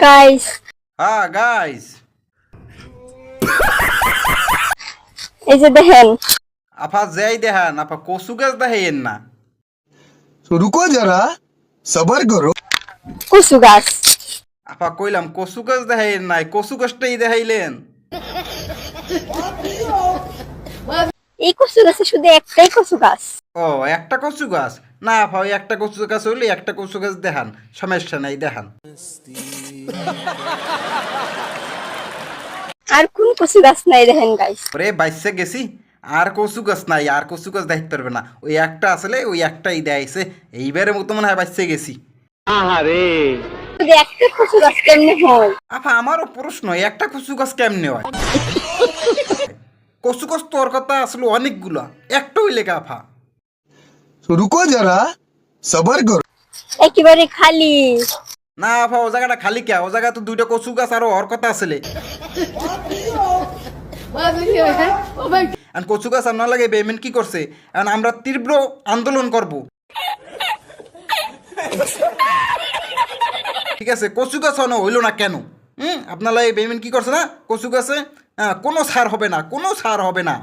Guys হ্যাঁ guys, এই যে দেখেন আপা যাই দেখান, আপা কচু গাছ দেখাইয়েন না। तो रुको जरा सबर करो। কচু গাছ। আপা কইলাম কচু গাছ দেখাইয়েন নাই, কচু গাছটাই দেখাইলেন। এই কচু গাছে শুধু একটাই কচু গাছ। ও একটা কচু গাছ না আপা, ওই একটা কচু গাছ হইলে একটা কচু গাছ দেখান, সমস্যা নাই দেখান। আর কোন কচু গাছ নাই দেখেন গাইস। ওরে বাইসে গেছি, আর কচু গাছ নাই, আর কচু গাছ দেখতে পারবে না, ওই একটা আসলে ওই একটাই দেখাইছে। এইবারের মতো মনে হয় বাইসে গেছি। শুধু একটা কচু গাছ কেমনে হয়? আপা আমারও প্রশ্ন, একটা কচু গাছ কেমনে হয়? কচু গাছ তোর কথা আসলে অনেকগুলা, একটা হইলে কা আপা? तो रुको जरा सबर करो। একেবারে খালি। না আপা, ও জায়গাটা খালি কে? ও জায়গা তো দুইটা কচু গাছ আরো ওর কথা আসলে। আর কচু গাছ আপনার লাগে পেমেন্ট কি করছে? এখন আমরা তীব্র আন্দোলন করব। ঠিক আছে, কচু গাছ হইলো না কেন? আপনার লাগে পেমেন্ট কি করছে না কচু গাছে? কোনো ছাড় হবে না, কোনো ছাড় হবে না।